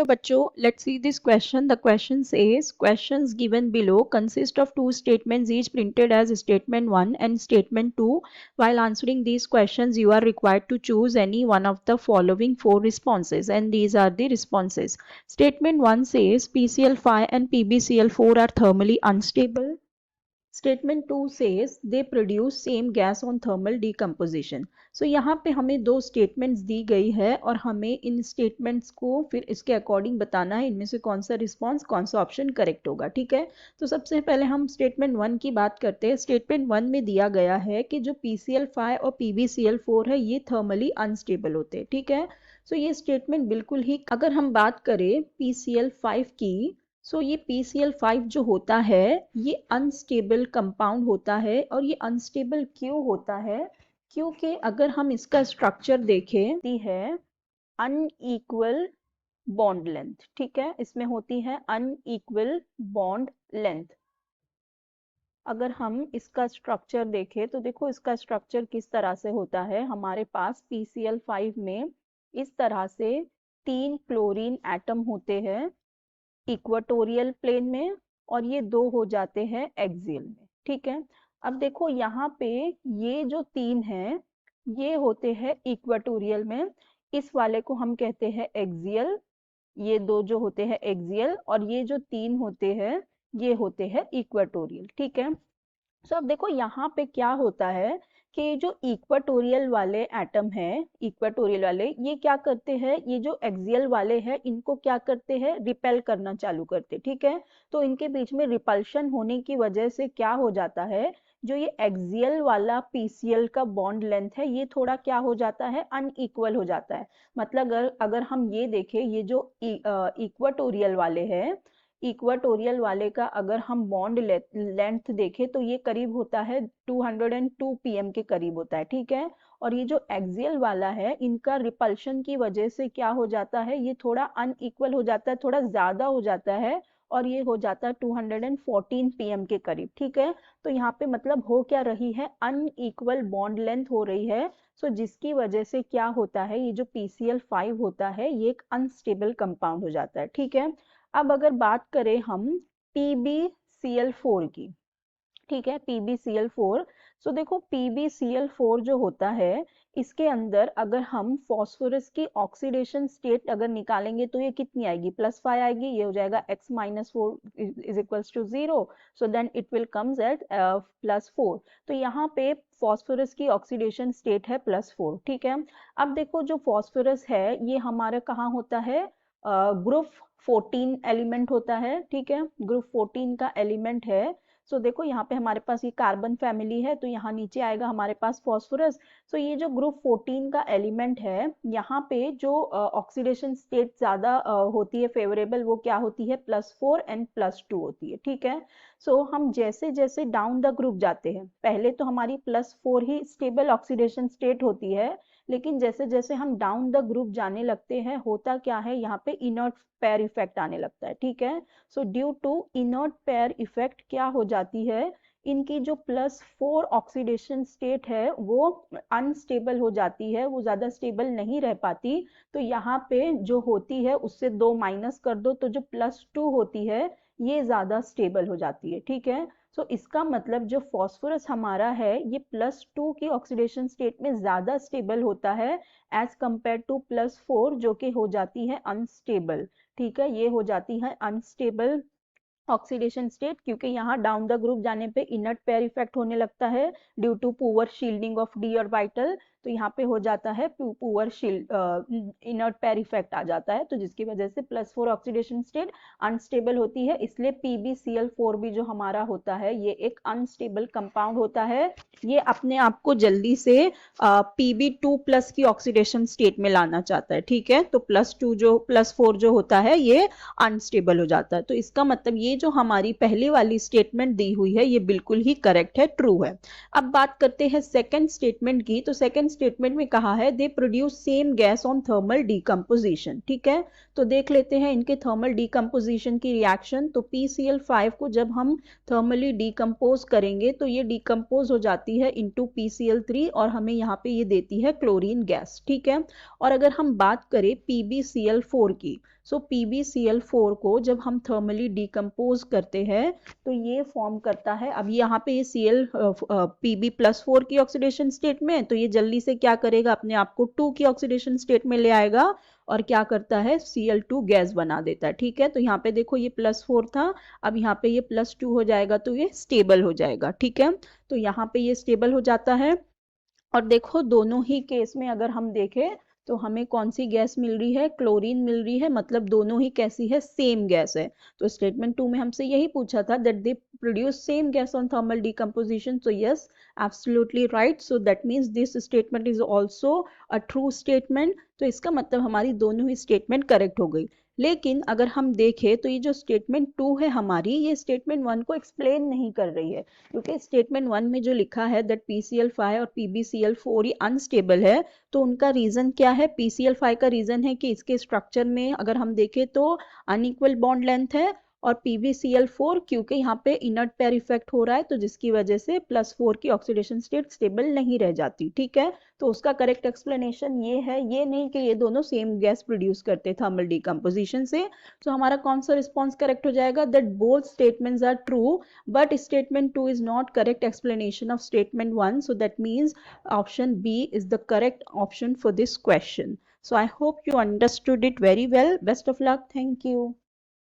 So बच्चों, let's see this question. The question says, questions given below consist of two statements each printed as statement 1 and statement 2. While answering these questions, you are required to choose any one of the following four responses, and these are the responses. Statement 1 says PCl5 and PbCl4 are thermally unstable. Statement 2 says they produce same gas on thermal decomposition. So यहाँ पे हमें दो statements दी गई है और हमें इन statements को फिर इसके अकॉर्डिंग बताना है इनमें से कौन सा रिस्पॉन्स कौन सा ऑप्शन करेक्ट होगा। ठीक है, तो सबसे पहले हम स्टेटमेंट 1 की बात करते हैं। स्टेटमेंट 1 में दिया गया है कि जो PCl5 और PbCl4 है ये थर्मली अनस्टेबल होते हैं। ठीक है, सो ये स्टेटमेंट बिल्कुल ही, अगर हम बात करें PCl5 की, सो ये PCl5 जो होता है ये अनस्टेबल कंपाउंड होता है। और ये अनस्टेबल क्यों होता है? क्योंकि अगर हम इसका स्ट्रक्चर देखें, दी है अनइक्वल बॉन्ड लेंथ। ठीक है, इसमें होती है अनइक्वल बॉन्ड लेंथ। अगर हम इसका स्ट्रक्चर देखें तो देखो इसका स्ट्रक्चर किस तरह से होता है। हमारे पास PCl5 में इस तरह से 3 क्लोरीन एटम होते हैं इक्वेटोरियल प्लेन में, और ये 2 हो जाते हैं एक्सियल में। ठीक है, अब देखो यहाँ पे ये जो 3 हैं ये होते हैं इक्वेटोरियल में, इस वाले को हम कहते हैं एक्सियल, ये 2 जो होते हैं एक्सियल, और ये जो 3 होते हैं ये होते हैं इक्वेटोरियल। ठीक है, सो अब देखो यहाँ पे क्या होता है कि जो इक्वेटोरियल वाले एटम हैं, इक्वेटोरियल वाले ये क्या करते हैं, ये जो एक्सियल वाले हैं इनको क्या करते हैं, रिपेल करना चालू करते। ठीक है, तो इनके बीच में रिपल्शन होने की वजह से क्या हो जाता है, जो ये एक्सियल वाला PCl का बॉन्ड लेंथ है ये थोड़ा क्या हो जाता है, अनइक्वल हो जाता है। मतलब अगर हम ये देखें, ये जो इक्वेटोरियल वाले हैं, इक्वेटोरियल वाले का अगर हम बॉन्ड लेंथ देखें तो ये करीब होता है 202 pm के करीब होता है। ठीक है, और ये जो एक्सियल वाला है इनका रिपल्शन की वजह से क्या हो जाता है, ये थोड़ा अनइक्वल हो जाता है, थोड़ा ज्यादा हो जाता है, और ये हो जाता है 214 pm के करीब। ठीक है, तो यहाँ पे मतलब हो क्या रही है, अनइक्वल बॉन्ड लेंथ हो रही है। सो जिसकी वजह से क्या होता है, ये जो PCl5 होता है ये एक अनस्टेबल कंपाउंड हो जाता है। ठीक है, अब अगर बात करें हम PbCl4 की, ठीक है, PbCl4, सो देखो PbCl4 जो होता है इसके अंदर अगर हम फॉस्फोरस की ऑक्सीडेशन स्टेट अगर निकालेंगे तो ये कितनी आएगी, +5 आएगी। ये हो जाएगा x - 4 = 0, so then it will comes at +4। तो यहाँ पे फॉस्फोरस की ऑक्सीडेशन स्टेट है +4। ठीक है, अब देखो जो फॉस्फोरस है ये हमारा कहाँ होता है, ग्रुप 14 एलिमेंट होता है। ठीक है, ग्रुप 14 का एलिमेंट है। सो देखो यहाँ पे हमारे पास ये कार्बन फैमिली है तो यहाँ नीचे आएगा हमारे पास फॉस्फोरस। सो ये जो ग्रुप 14 का एलिमेंट है यहाँ पे जो ऑक्सीडेशन स्टेट ज्यादा होती है फेवरेबल, वो क्या होती है, +4 एंड +2 होती है। ठीक है, सो हम जैसे जैसे डाउन द ग्रुप जाते हैं, पहले तो हमारी +4 ही स्टेबल ऑक्सीडेशन स्टेट होती है, लेकिन जैसे जैसे हम डाउन द ग्रुप जाने लगते हैं होता क्या है, यहाँ पे इनर्ट पेयर इफेक्ट आने लगता है। ठीक है, so due to inert pair effect क्या हो जाती है, इनकी जो +4 ऑक्सीडेशन स्टेट है वो अनस्टेबल हो जाती है, वो ज्यादा स्टेबल नहीं रह पाती। तो यहाँ पे जो होती है उससे 2 माइनस कर दो तो जो +2 होती है ये ज्यादा स्टेबल हो जाती है। ठीक है, सो इसका मतलब जो फॉस्फोरस हमारा है ये +2 की ऑक्सीडेशन स्टेट में ज्यादा स्टेबल होता है एज कंपेयर टू +4 जो कि हो जाती है अनस्टेबल। ठीक है, ये हो जाती है अनस्टेबल ऑक्सीडेशन स्टेट, क्योंकि यहाँ डाउन द ग्रुप जाने पे इनर्ट पेयर इफेक्ट होने लगता है due to poor shielding of d orbital. तो यहाँ पे हो जाता है पुअर इनर्ट पेयर इफेक्ट आ जाता है, तो जिसकी वजह से +4 ऑक्सीडेशन स्टेट अनस्टेबल होती है। इसलिए PbCl4 भी जो हमारा होता है ये एक अनस्टेबल कंपाउंड होता है। ये अपने आप को जल्दी से Pb2+ की ऑक्सीडेशन स्टेट में लाना चाहता है। ठीक है, तो +4 जो होता है ये अनस्टेबल हो जाता है। तो इसका मतलब ये जो हमारी पहले वाली स्टेटमेंट दी हुई है ये बिल्कुल ही करेक्ट है, ट्रू है। अब बात करते हैं सेकंड स्टेटमेंट की। तो सेकंड स्टेटमेंट में कहा है they produce same gas on thermal decomposition, ठीक है। तो देख लेते हैं इनके थर्मल डीकम्पोजिशन की रिएक्शन। तो PCl5 को जब हम थर्मली डीकम्पोज करेंगे तो ये डीकम्पोज हो जाती है इनटू PCl3 और हमें यहाँ पे ये देती है क्लोरीन गैस, ठीक है। और अगर हम बात करें PbCl4 की, सो PbCl4 को जब हम थर्मली डीकम्पोज करते हैं तो ये फॉर्म करता है, अब यहाँ पे ये Cl Pb+4 की ऑक्सीडेशन स्टेट में है, तो ये जल्दी से क्या करेगा, अपने आप को 2 की ऑक्सीडेशन स्टेट में ले आएगा और क्या करता है, Cl2 गैस बना देता है, ठीक है। तो यहाँ पे देखो ये +4 था, अब यहाँ पे ये +2 हो जाएगा तो ये स्टेबल हो जाएगा, ठीक है। तो यहाँ पे ये स्टेबल हो जाता है। और देखो दोनों ही केस में अगर हम देखें तो हमें कौन सी गैस मिल रही है, क्लोरीन मिल रही है, मतलब दोनों ही कैसी है, सेम गैस है। तो स्टेटमेंट 2 में हमसे यही पूछा था that they produce same gas on thermal decomposition, so yes absolutely right. So that means this statement is also a true statement. तो इसका मतलब हमारी दोनों ही स्टेटमेंट करेक्ट हो गई। लेकिन अगर हम देखें तो ये जो स्टेटमेंट 2 है हमारी, ये स्टेटमेंट 1 को एक्सप्लेन नहीं कर रही है, क्योंकि स्टेटमेंट 1 में जो लिखा है दैट PCl5 और PbCl4 ये अनस्टेबल है, तो उनका रीजन क्या है, PCl5 का रीजन है कि इसके स्ट्रक्चर में अगर हम देखें तो अनइक्वल बॉन्ड लेंथ है, और PbCl4 क्योंकि यहाँ पे इनर्ट पेयर इफेक्ट हो रहा है तो जिसकी वजह से +4 की ऑक्सीडेशन स्टेट स्टेबल नहीं रह जाती, ठीक है। तो उसका करेक्ट एक्सप्लेनेशन ये है, ये नहीं कि ये दोनों सेम गैस प्रोड्यूस करते थर्मल डीकम्पोजिशन से। तो हमारा कौन सा रिस्पॉन्स करेक्ट हो जाएगा, that both statements are true but statement 2 is not correct explanation of statement 1, so that means option B is the correct option for this question. So I hope you understood it very well. Best of luck. Thank you.